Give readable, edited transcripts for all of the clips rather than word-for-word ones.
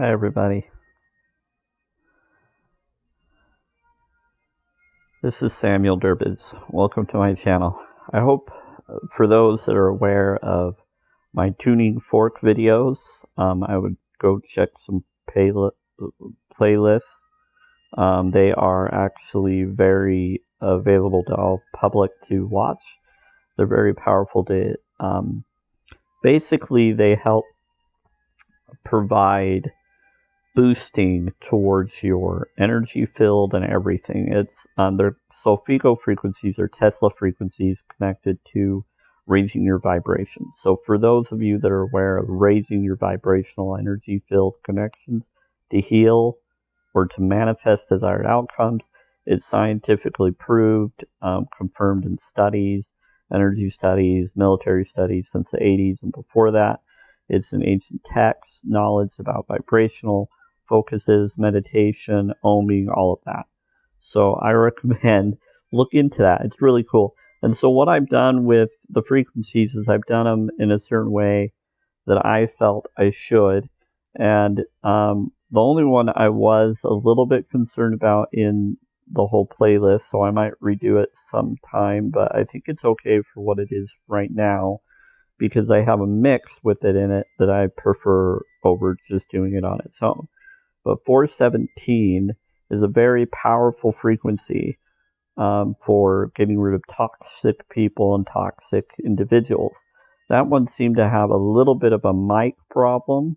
Hi everybody, this is Samuel Durbids. Welcome to my channel. I hope for those that are aware of my tuning fork videos, I would go check some playlists. They are actually very available to all public to watch. They're very powerful to, basically they help provide boosting towards your energy field and everything. It's their solfego frequencies or Tesla frequencies connected to raising your vibration. So for those of you that are aware of raising your vibrational energy field connections to heal or to manifest desired outcomes, it's scientifically proved, confirmed in studies, energy studies, military studies since the 80s and before that. It's an ancient text, knowledge about vibrational focuses, meditation, oming, all of that. So I recommend look into that. It's really cool. And so what I've done with the frequencies is I've done them in a certain way that I felt I should. And the only one I was a little bit concerned about in the whole playlist, so I might redo it sometime, but I think it's okay for what it is right now because I have a mix with it in it that I prefer over just doing it on its own. But 417 is a very powerful frequency for getting rid of toxic people and toxic individuals. That one seemed to have a little bit of a mic problem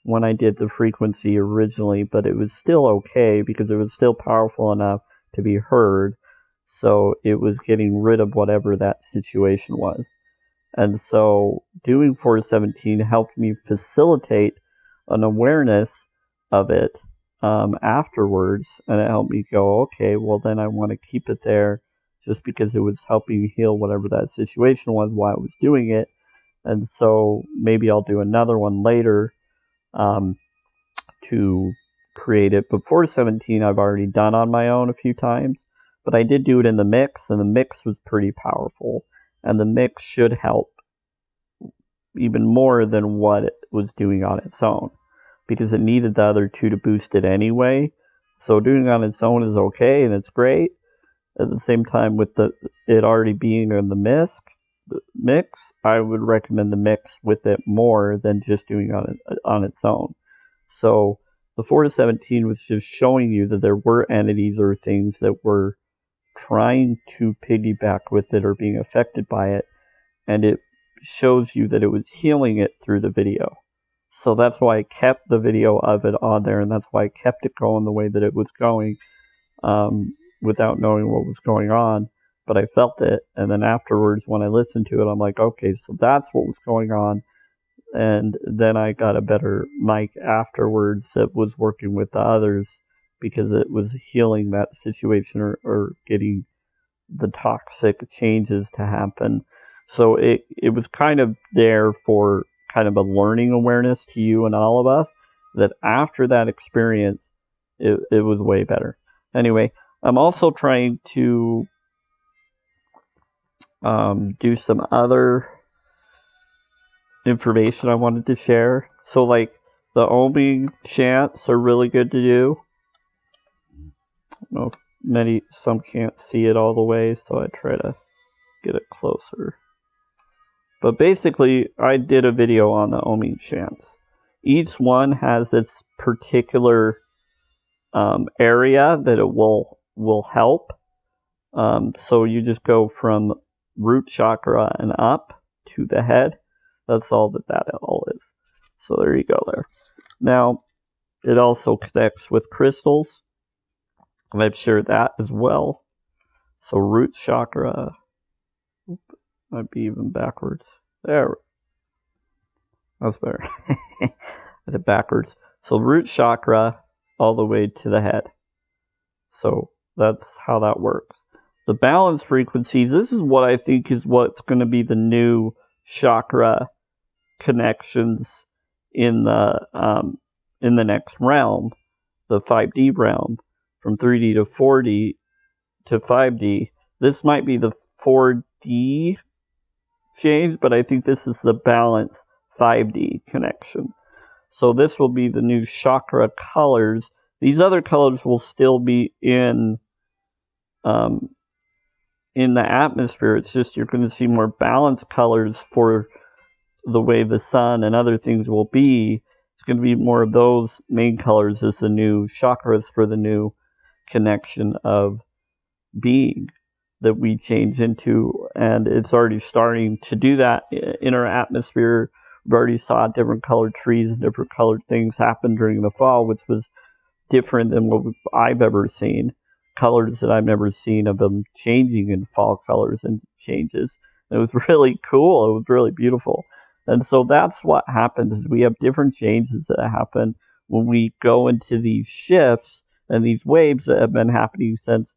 when I did the frequency originally, but it was still okay because it was still powerful enough to be heard. So it was getting rid of whatever that situation was. And so doing 417 helped me facilitate an awareness of it afterwards, and it helped me go, okay, well then I want to keep it there just because it was helping heal whatever that situation was while I was doing it. And so maybe I'll do another one later to create it. But 417 I've already done on my own a few times, but I did do it in the mix, and the mix was pretty powerful, and the mix should help even more than what it was doing on its own, because it needed the other two to boost it anyway. So doing it on its own is okay and it's great. At the same time, with it already being in the mix, I would recommend the mix with it more than just doing it on its own. So the 417 was just showing you that there were entities or things that were trying to piggyback with it or being affected by it, and it shows you that it was healing it through the video. So that's why I kept the video of it on there, and that's why I kept it going the way that it was going without knowing what was going on. But I felt it, and then afterwards when I listened to it, I'm like, okay, so that's what was going on. And then I got a better mic afterwards that was working with the others because it was healing that situation or getting the toxic changes to happen. So it was kind of there for kind of a learning awareness to you and all of us, that after that experience, it was way better. Anyway, I'm also trying to do some other information I wanted to share. So like the oming chants are really good to do. I don't know if some can't see it all the way, so I try to get it closer. But basically, I did a video on the oming chants. Each one has its particular area that it will help. So you just go from root chakra and up to the head. That's all that all is. So there you go there. Now, it also connects with crystals, and I've shared that as well. So root chakra, might be even backwards. There. That's better. I did it backwards. So root chakra all the way to the head. So that's how that works. The balance frequencies, this is what I think is what's going to be the new chakra connections in the next realm, the 5D realm, from 3D to 4D to 5D. This might be the 4D change, but I think this is the balance 5D connection. So this will be the new chakra colors. These other colors will still be in the atmosphere. It's just you're going to see more balanced colors for the way the sun and other things will be. It's going to be more of those main colors as the new chakras for the new connection of being that we change into. And it's already starting to do that in our atmosphere. We already saw different colored trees and different colored things happen during the fall, which was different than what I've ever seen. Colors that I've never seen of them changing in fall colors and changes. It was really cool. It was really beautiful. And so that's what happens is we have different changes that happen when we go into these shifts and these waves that have been happening since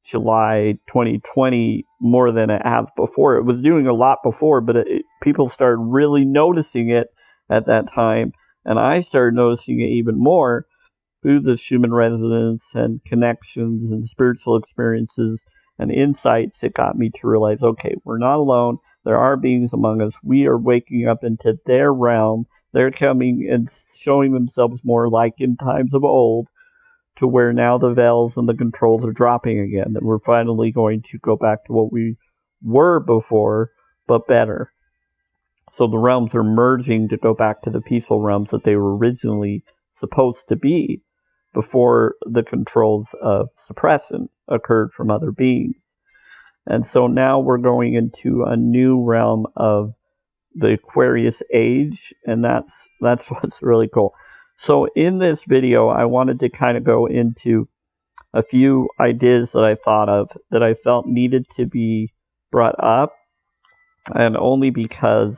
July 2020 more than it has before. It was doing a lot before, but people started really noticing it at that time. And I started noticing it even more through the Schumann resonance and connections and spiritual experiences and insights. It got me to realize, okay, we're not alone. There are beings among us. We are waking up into their realm. They're coming and showing themselves more like in times of old, to where now the veils and the controls are dropping again. That we're finally going to go back to what we were before, but better. So the realms are merging to go back to the peaceful realms that they were originally supposed to be before the controls of suppression occurred from other beings. And so now we're going into a new realm of the Aquarius age, and that's what's really cool. So in this video, I wanted to kind of go into a few ideas that I thought of that I felt needed to be brought up, and only because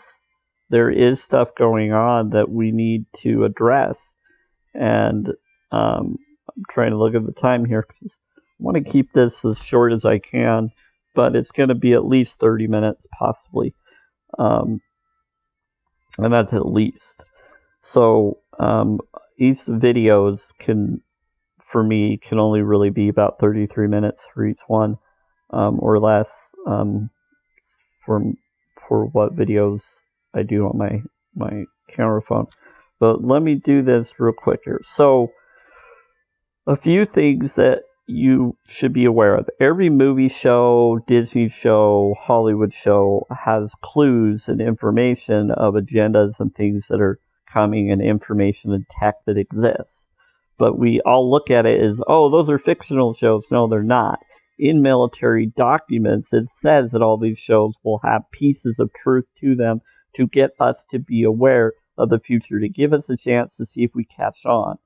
there is stuff going on that we need to address. And I'm trying to look at the time here because I want to keep this as short as I can, but it's going to be at least 30 minutes, possibly. And that's at least. So each videos for me, can only really be about 33 minutes for each one, or less, for what videos I do on my camera phone. But let me do this real quick here. So a few things that you should be aware of. Every movie show, Disney show, Hollywood show has clues and information of agendas and things that are coming, and information and tech that exists. But we all look at it as, oh, those are fictional shows. No, they're not. In military documents, it says that all these shows will have pieces of truth to them to get us to be aware of the future, to give us a chance to see if we catch on.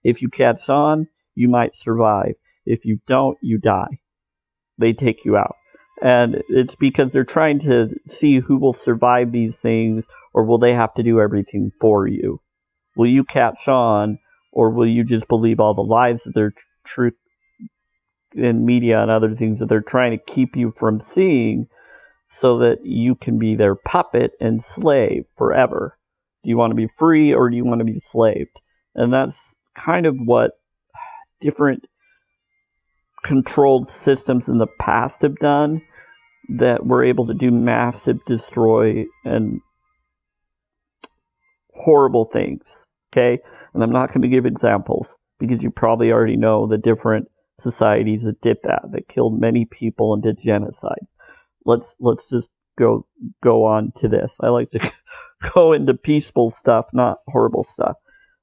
If you catch on, you might survive. If you don't, you die. They take you out. And it's because they're trying to see who will survive these things, or will they have to do everything for you? Will you catch on, or will you just believe all the lies that they're truth in media and other things that they're trying to keep you from seeing, so that you can be their puppet and slave forever? Do you want to be free, or do you want to be slaved? And that's kind of what different controlled systems in the past have done, that were able to do massive destroy and horrible things. Okay? And I'm not going to give examples, because you probably already know the different societies that did that killed many people and did genocide. Let's just go on to this. I like to go into peaceful stuff, not horrible stuff.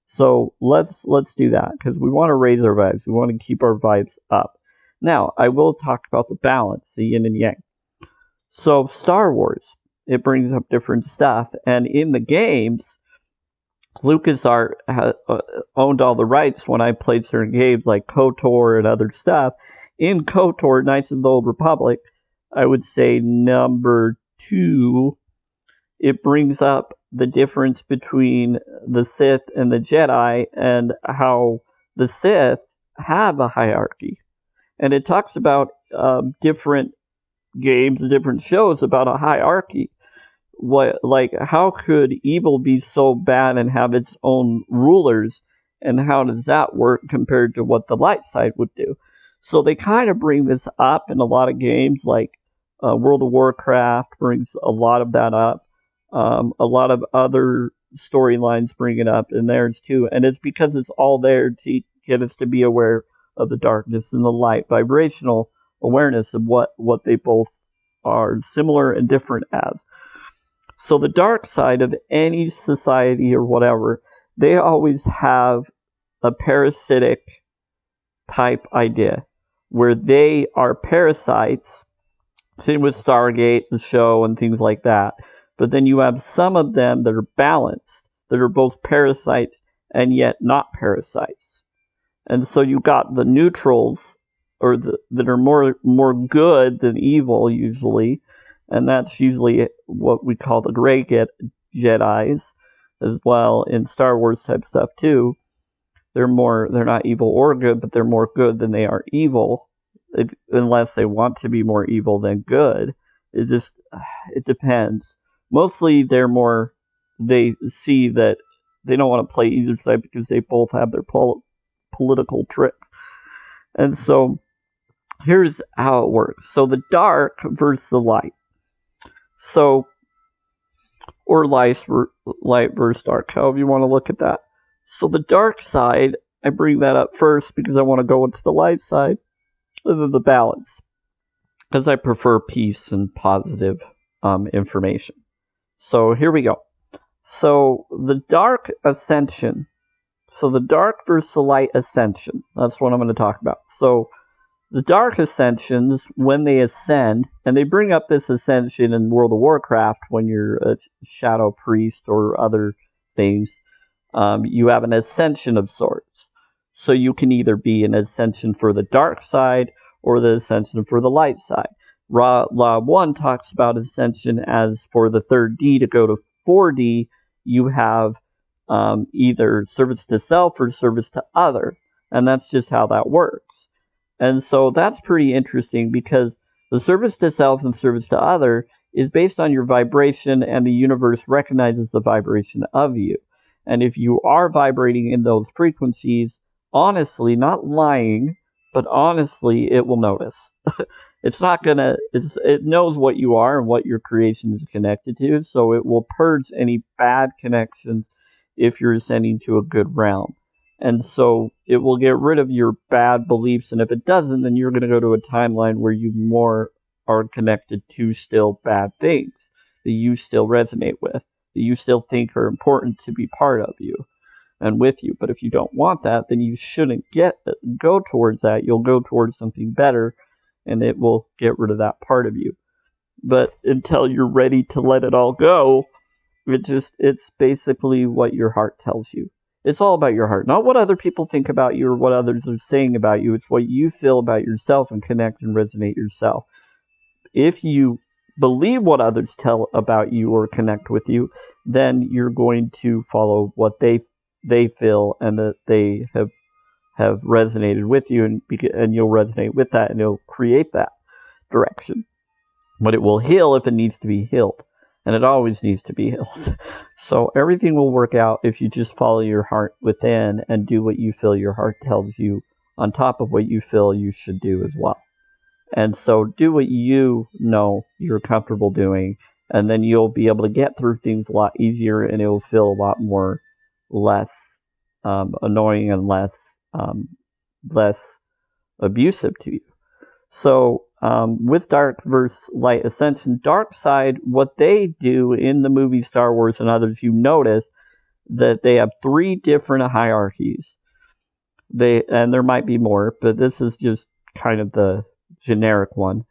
So let's do that, because we want to raise our vibes. We want to keep our vibes up. Now, I will talk about the balance, the yin and yang. So Star Wars, it brings up different stuff, and in the games, LucasArts owned all the rights when I played certain games like KOTOR and other stuff. In KOTOR, Knights of the Old Republic, I would say number 2, it brings up the difference between the Sith and the Jedi, and how the Sith have a hierarchy. And it talks about different games and different shows about a hierarchy. How could evil be so bad and have its own rulers, and how does that work compared to what the light side would do? So they kind of bring this up in a lot of games, like World of Warcraft brings a lot of that up. A lot of other storylines bring it up, and theirs too. And it's because it's all there to get us to be aware of the darkness and the light, vibrational awareness of what they both are similar and different as. So the dark side of any society or whatever, they always have a parasitic type idea where they are parasites. Same with Stargate, the show, and things like that. But then you have some of them that are balanced, that are both parasites and yet not parasites. And so you got the neutrals, or that are more good than evil usually, and that's usually what we call the gray Jedis as well in Star Wars type stuff too. They're not evil or good, but they're more good than they are evil, unless they want to be more evil than good. It depends. Mostly they see that they don't want to play either side because they both have their political tricks. And so here's how it works. So the dark versus the light. So, or light versus dark, however you want to look at that. So the dark side, I bring that up first because I want to go into the light side of the balance, because I prefer peace and positive information. So here we go. So the dark ascension. So the dark versus the light ascension. That's what I'm going to talk about. So the dark ascensions, when they ascend, and they bring up this ascension in World of Warcraft when you're a shadow priest or other things, you have an ascension of sorts. So you can either be an ascension for the dark side or the ascension for the light side. Law 1 talks about ascension as for the 3rd to go to 4D, you have either service to self or service to other. And that's just how that works. And so that's pretty interesting because the service to self and service to other is based on your vibration, and the universe recognizes the vibration of you. And if you are vibrating in those frequencies, honestly, not lying, but honestly, it will notice. It knows what you are and what your creation is connected to, so it will purge any bad connections if you're ascending to a good realm. And so it will get rid of your bad beliefs, and if it doesn't, then you're going to go to a timeline where you more are connected to still bad things that you still resonate with, that you still think are important to be part of you and with you. But if you don't want that, then you shouldn't go towards that. You'll go towards something better, and it will get rid of that part of you. But until you're ready to let it all go, it's basically what your heart tells you. It's all about your heart, not what other people think about you or what others are saying about you. It's what you feel about yourself and connect and resonate yourself. If you believe what others tell about you or connect with you, then you're going to follow what they feel and that they have resonated with you, and you'll resonate with that, and it'll create that direction. But it will heal if it needs to be healed, and it always needs to be healed. So everything will work out if you just follow your heart within and do what you feel your heart tells you, on top of what you feel you should do as well. And so do what you know you're comfortable doing, and then you'll be able to get through things a lot easier, and it will feel a lot less annoying and less abusive to you. So with dark versus light ascension, dark side, what they do in the movie Star Wars and others, you notice that they have 3 different hierarchies. And there might be more, but this is just kind of the generic one.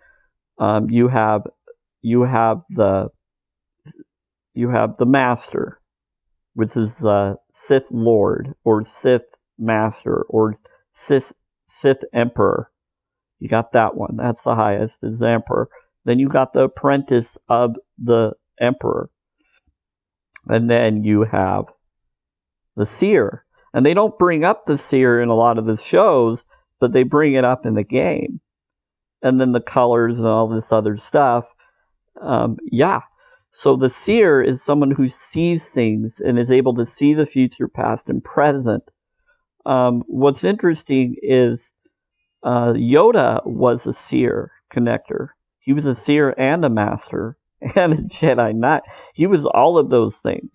You have the Master, which is the Sith Lord or Sith Master or Sith Emperor. You got that one. That's the highest, is the Emperor. Then you got the apprentice of the Emperor. And then you have the Seer. And they don't bring up the Seer in a lot of the shows, but they bring it up in the game. And then the colors and all this other stuff. So the Seer is someone who sees things and is able to see the future, past, and present. What's interesting is Yoda was a Seer connector. He was a Seer and a Master and a Jedi Knight. He was all of those things.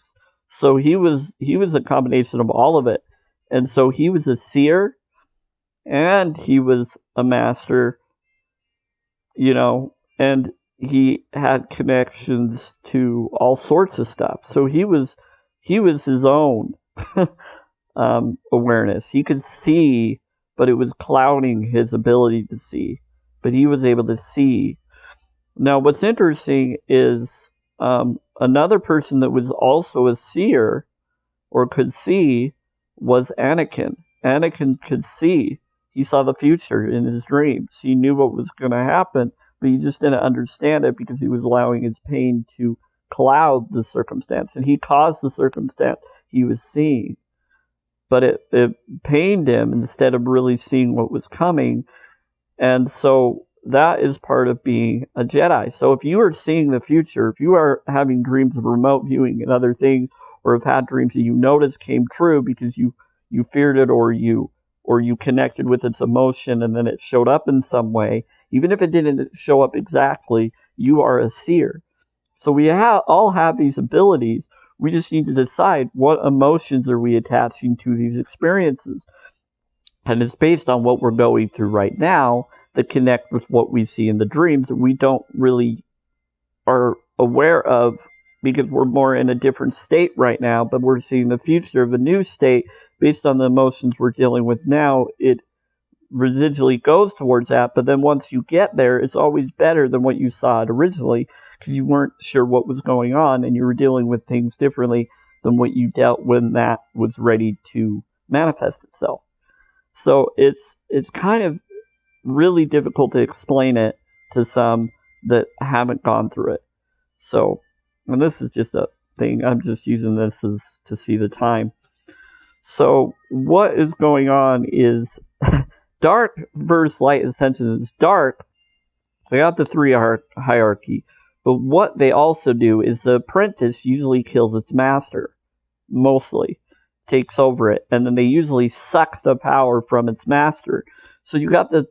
So he was a combination of all of it. And so he was a seer and he was a master, and he had connections to all sorts of stuff. So he was his own awareness. He could see, but it was clouding his ability to see. But he was able to see. Now, what's interesting is another person that was also a seer or could see was Anakin. Anakin could see. He saw the future in his dreams. He knew what was going to happen, but he just didn't understand it because he was allowing his pain to cloud the circumstance. And he caused the circumstance he was seeing. But it pained him instead of really seeing what was coming. And so that is part of being a Jedi. So if you are seeing the future, if you are having dreams of remote viewing and other things, or have had dreams that you noticed came true because you feared it, or you connected with its emotion and then it showed up in some way, even if it didn't show up exactly, you are a seer. So we all have these abilities. We just need to decide what emotions are we attaching to these experiences. And it's based on what we're going through right now that connect with what we see in the dreams that we don't really are aware of because we're more in a different state right now, but we're seeing the future of a new state based on the emotions we're dealing with now. It residually goes towards that, but then once you get there, it's always better than what you saw it originally because you weren't sure what was going on and you were dealing with things differently than what you dealt when that was ready to manifest itself. So it's kind of really difficult to explain it to some that haven't gone through it. So, and this is just a thing. I'm just using this as to see the time. So, what is going on is dark versus light ascension is dark. They got the three hierarchy. But what they also do is the apprentice usually kills its master. Mostly. Takes over it. And then they usually suck the power from its master. So you got the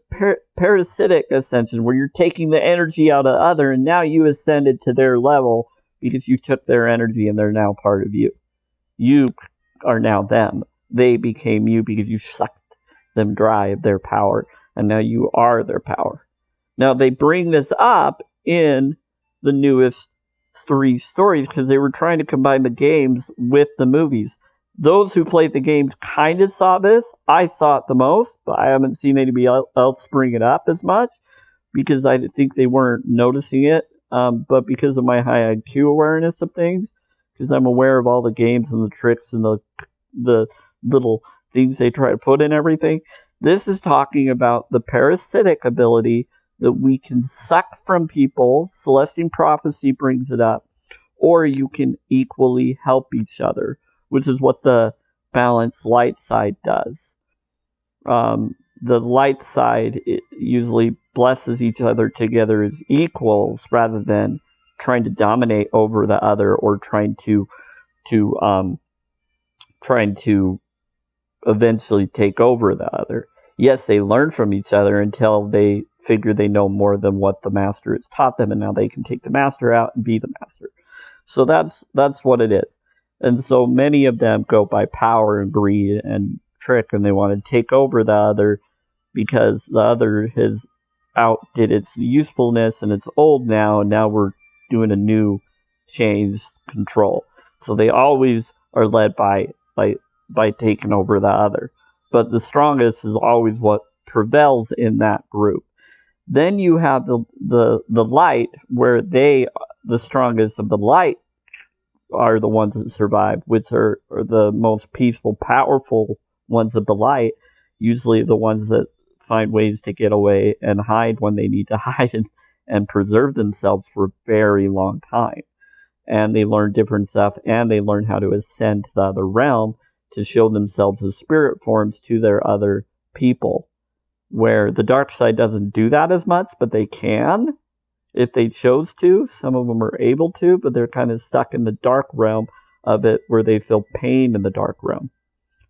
parasitic ascension where you're taking the energy out of other and now you ascended to their level because you took their energy and they're now part of you. You are now them. They became you because you sucked them dry of their power and now you are their power. Now they bring this up in the newest 3 stories because they were trying to combine the games with the movies. Those who played the games kind of saw this. I saw it the most, but I haven't seen anybody else bring it up as much because I think they weren't noticing it. But because of my high IQ awareness of things, because I'm aware of all the games and the tricks and the little things they try to put in everything, this is talking about the parasitic ability that we can suck from people. Celestine Prophecy brings it up. Or you can equally help each other, which is what the balanced light side does. The light side usually blesses each other together as equals rather than trying to dominate over the other or trying to eventually take over the other. Yes, they learn from each other until they figure they know more than what the master has taught them, and now they can take the master out and be the master. So that's what it is. And so many of them go by power and greed and trick, and they want to take over the other because the other has outdid its usefulness and it's old now, and now we're doing a new change control. So they always are led by taking over the other. But the strongest is always what prevails in that group. Then you have the light, where the strongest of the light are the ones that survive, which are the most peaceful, powerful ones of the light, usually the ones that find ways to get away and hide when they need to hide and preserve themselves for a very long time. And they learn different stuff, and they learn how to ascend to the other realm to show themselves as spirit forms to their other people, where the dark side doesn't do that as much, but they can if they chose to. Some of them are able to, but they're kind of stuck in the dark realm of it where they feel pain in the dark realm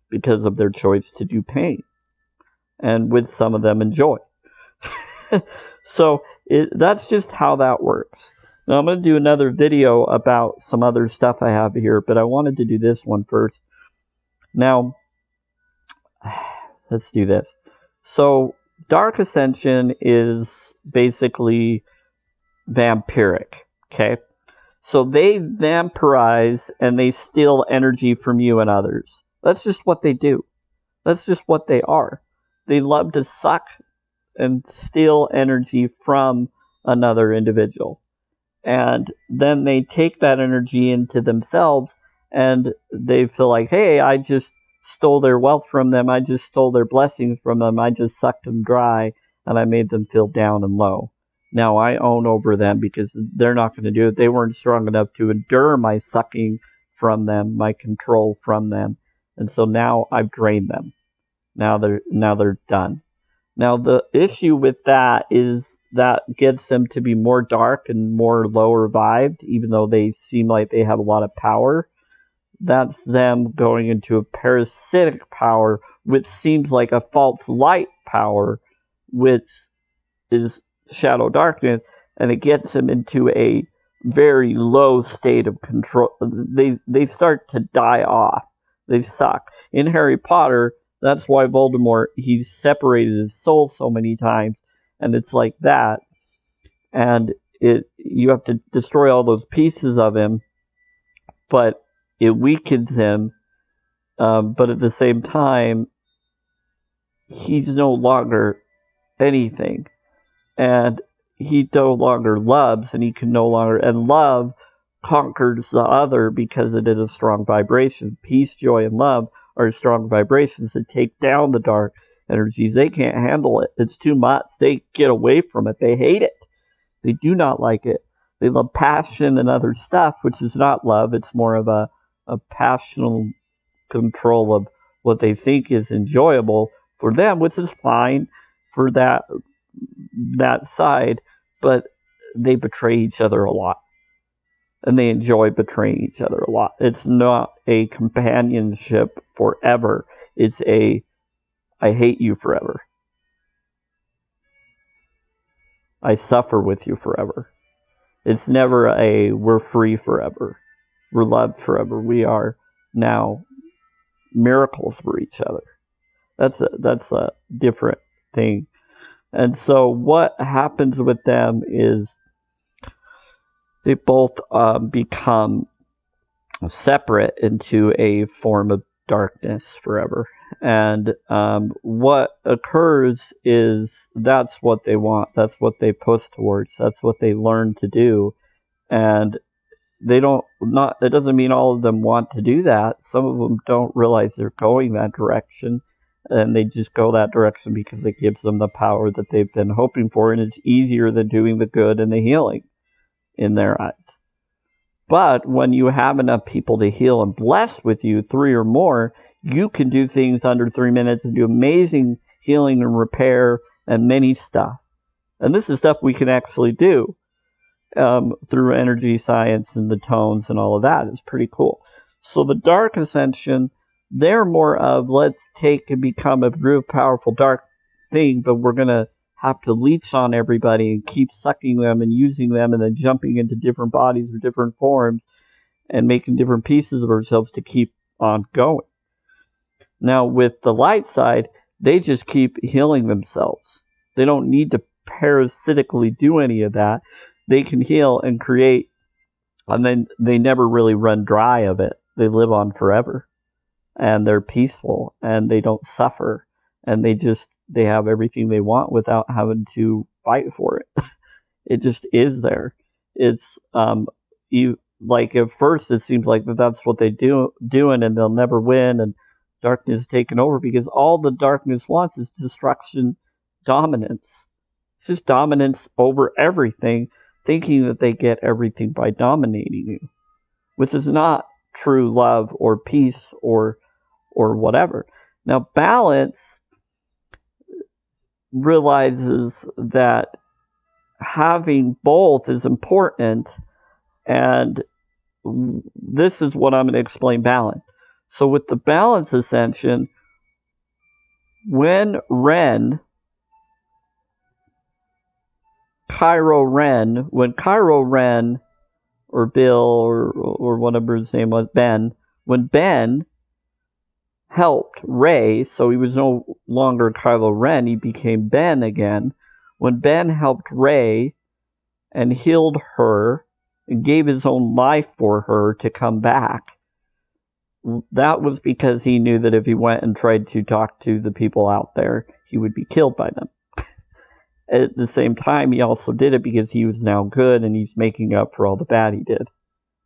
because of their choice to do pain. And with some of them enjoy. So that's just how that works. Now I'm going to do another video about some other stuff I have here, but I wanted to do this one first. Now, let's do this. So, Dark Ascension is basically vampiric, okay? So they vampirize and they steal energy from you and others. That's just what they do. That's just what they are. They love to suck and steal energy from another individual. And then they take that energy into themselves and they feel like, hey, I just stole their wealth from them. I just stole their blessings from them. I just sucked them dry and I made them feel down and low. Now I own over them because they're not going to do it. They weren't strong enough to endure my sucking from them, my control from them. And so now I've drained them. Now they're done. Now the issue with that is that gets them to be more dark and more lower vibed, even though they seem like they have a lot of power. That's them going into a parasitic power, which seems like a false light power, which is shadow darkness, and it gets them into a very low state of control. They start to die off. They suck. In Harry Potter, that's why Voldemort, he's separated his soul so many times, and it's like that. And you have to destroy all those pieces of him, but it weakens him. But at the same time, he's no longer anything. And he no longer loves, and he can no longer, and love conquers the other because it is a strong vibration. Peace, joy, and love are strong vibrations that take down the dark energies. They can't handle it. It's too much. They get away from it. They hate it. They do not like it. They love passion and other stuff, which is not love. It's more of a passional control of what they think is enjoyable for them, which is fine for that side, but they betray each other a lot. And they enjoy betraying each other a lot. It's not a companionship forever. It's a, I hate you forever. I suffer with you forever. It's never a, we're free forever. We're loved forever. We are now miracles for each other. That's a different thing. And so what happens with them is they both become separate into a form of darkness forever. And what occurs is that's what they want. That's what they push towards. That's what they learn to do. And it doesn't mean all of them want to do that. Some of them don't realize they're going that direction. And they just go that direction because it gives them the power that they've been hoping for. And it's easier than doing the good and the healing in their eyes. But when you have enough people to heal and bless with you, 3 or more, you can do things under 3 minutes and do amazing healing and repair and many stuff. And this is stuff we can actually do through energy science and the tones and all of that. It's pretty cool. So the Dark Ascension, they're more of, let's take and become a real powerful dark thing, but we're going to have to leech on everybody and keep sucking them and using them and then jumping into different bodies or different forms and making different pieces of ourselves to keep on going. Now, with the light side, they just keep healing themselves. They don't need to parasitically do any of that. They can heal and create, and then they never really run dry of it. They live on forever, and they're peaceful, and they don't suffer, and they have everything they want without having to fight for it. It just is there. It's like at first it seems like that's what they doing, and they'll never win, and darkness is taken over because all the darkness wants is destruction, dominance. It's just dominance over everything, thinking that they get everything by dominating you, which is not true love or peace or whatever. Now, balance realizes that having both is important, and this is what I'm going to explain balance. So with the Balance Ascension, when Ren when Kylo Ren, or Bill, or whatever his name was, when Ben helped Rey, so he was no longer Kylo Ren, he became Ben again. When Ben helped Rey and healed her and gave his own life for her to come back, that was because he knew that if he went and tried to talk to the people out there, he would be killed by them. At the same time, he also did it because he was now good and he's making up for all the bad he did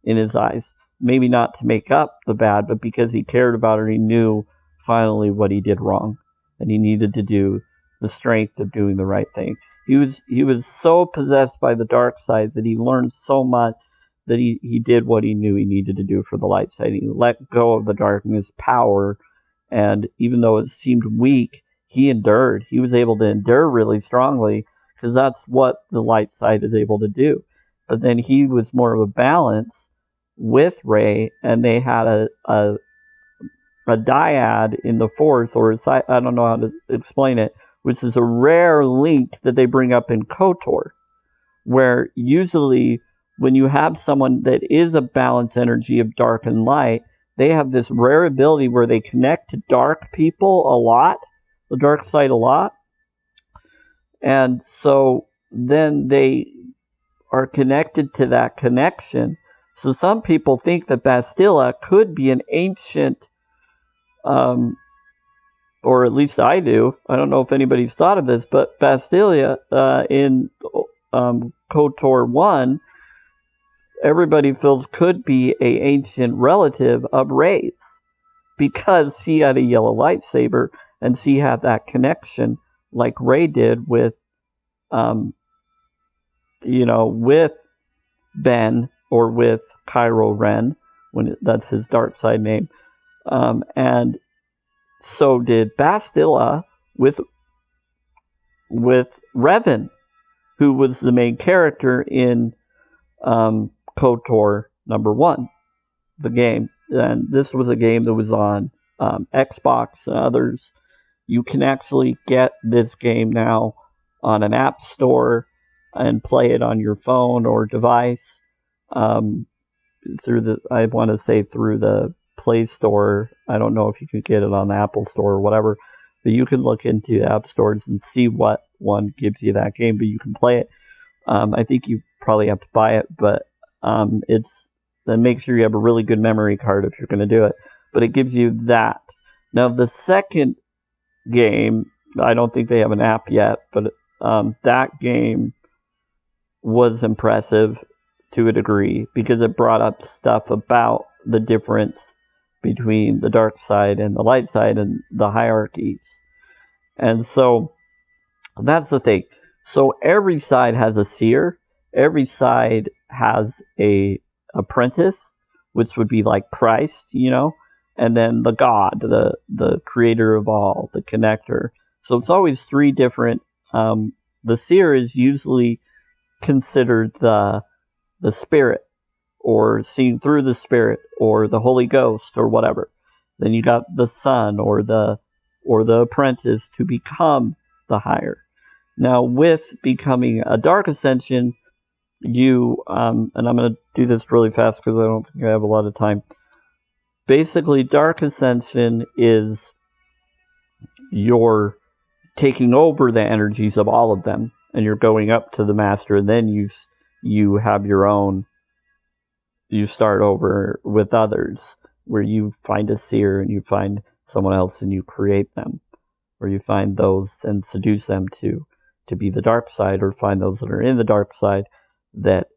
in his eyes. Maybe not to make up the bad, but because he cared about her, he knew finally what he did wrong, and he needed to do the strength of doing the right thing. He was so possessed by the dark side that he learned so much that he did what he knew he needed to do for the light side. He let go of the darkness power, and even though it seemed weak, he endured. He was able to endure really strongly, because that's what the light side is able to do. But then he was more of a balance with Rey, and they had a dyad in the Force, or I don't know how to explain it, which is a rare link that they bring up in KOTOR, where usually when you have someone that is a balanced energy of dark and light, they have this rare ability where they connect to dark people a lot, the dark side a lot, and so then they are connected to that connection. So some people think that Bastila could be an ancient, or at least I do. I don't know if anybody's thought of this, but Bastila in KOTOR 1, everybody feels could be an ancient relative of Rey's, because she had a yellow lightsaber and she had that connection like Rey did with, with Ben, or with Kylo Ren, that's his dark side name, and so did Bastila with Revan, who was the main character in KOTOR number 1, the game. And this was a game that was on Xbox and others. You can actually get this game now on an app store and play it on your phone or device, through the Play Store. I don't know if you could get it on the Apple Store or whatever, but you can look into app stores and see what one gives you that game, but you can play it. I think you probably have to buy it, but then make sure you have a really good memory card if you're going to do it. But it gives you that. Now, the second game, I don't think they have an app yet, but that game was impressive to a degree, because it brought up stuff about the difference between the dark side and the light side and the hierarchies. And so that's the thing. So every side has a seer, every side has a apprentice, which would be like Christ, and then the God, the creator of all, the connector. So it's always three different. The seer is usually considered the spirit, or seen through the spirit, or the Holy Ghost, or whatever. Then you got the son, or the apprentice, to become the higher. Now, with becoming a dark ascension, you and I'm going to do this really fast because I don't think I have a lot of time. Basically, dark ascension is you're taking over the energies of all of them, and you're going up to the master, and then you have your own. You start over with others, where you find a seer and you find someone else and you create them, or you find those and seduce them to be the dark side, or find those that are in the dark side that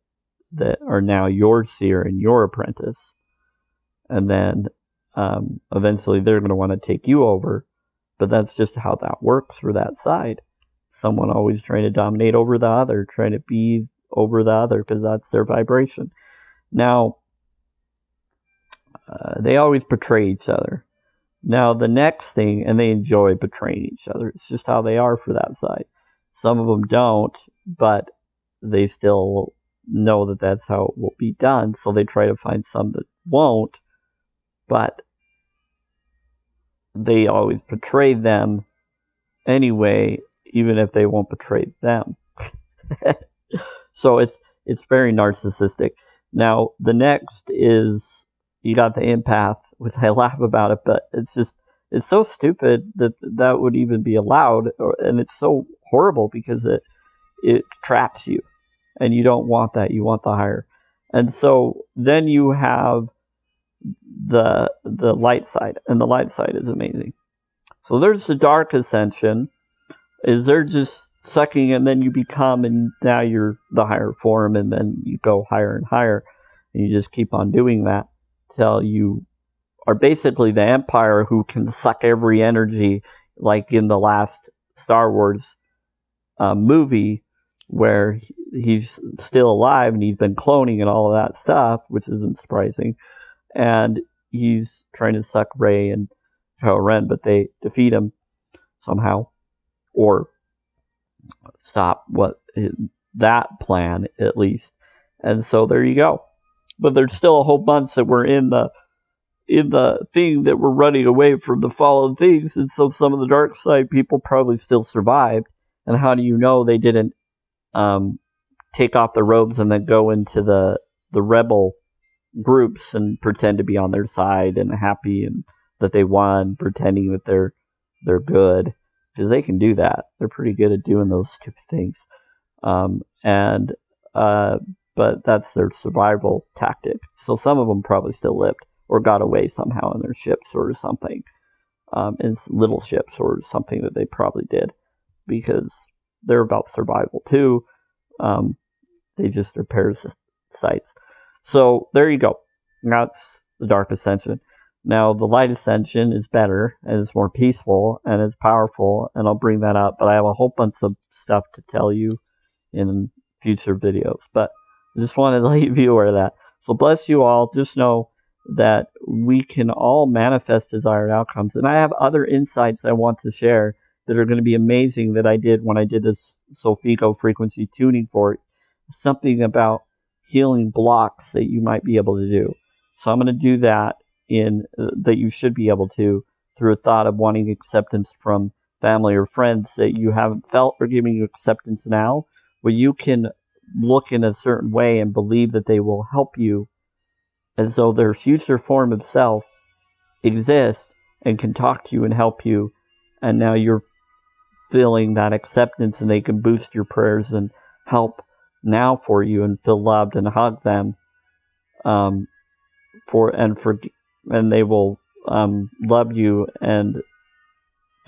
are now your seer and your apprentice. And then eventually they're going to want to take you over, but that's just how that works for that side. Someone always trying to dominate over the other, trying to be over the other, because that's their vibration. Now, they always betray each other. Now, the next thing, and they enjoy betraying each other. It's just how they are for that side. Some of them don't, but they still know that that's how it will be done, so they try to find some that won't, but they always betray them anyway, even if they won't betray them. So it's very narcissistic. Now the next is you got the empath, which I laugh about it, but it's so stupid that that would even be allowed, and it's so horrible because it traps you, and you don't want that. You want the higher. And so then you have the light side, and the light side is amazing. So there's the dark ascension, is they're just sucking, and then you become, and now you're the higher form, and then you go higher and higher, and you just keep on doing that till you are basically the Empire, who can suck every energy, like in the last Star Wars movie, where he's still alive and he's been cloning and all of that stuff, which isn't surprising, and he's trying to suck Rey and Kylo Ren, but they defeat him somehow, or stop that plan at least. And so there you go. But there's still a whole bunch that were in the thing that were running away from the fallen things, and so some of the dark side people probably still survived. And how do you know they didn't take off their robes and then go into the rebel groups and pretend to be on their side and happy and that they won, pretending that they're good? Because they can do that. They're pretty good at doing those stupid things. But that's their survival tactic. So some of them probably still lived or got away somehow in their ships or something, in little ships or something that they probably did, because they're about survival too. They just are parasites. So there you go. That's the Dark Ascension. Now the Light Ascension is better, and it's more peaceful, and it's powerful, and I'll bring that up, but I have a whole bunch of stuff to tell you in future videos. But I just wanted to let you aware of that. So bless you all. Just know that we can all manifest desired outcomes. And I have other insights I want to share that are going to be amazing that I did when I did this solfego frequency tuning for it. Something about healing blocks that you might be able to do. So I'm going to do that that you should be able to, through a thought of wanting acceptance from family or friends that you haven't felt are giving you acceptance now, where you can look in a certain way and believe that they will help you as though their future form of self exists and can talk to you and help you, and now you're feeling that acceptance, and they can boost your prayers and help now for you and feel loved and hug them, and they will love you and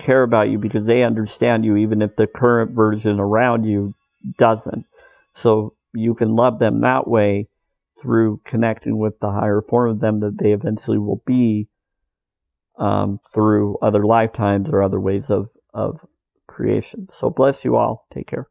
care about you because they understand you, even if the current version around you doesn't. So you can love them that way through connecting with the higher form of them that they eventually will be, through other lifetimes or other ways of creation. So bless you all. Take care.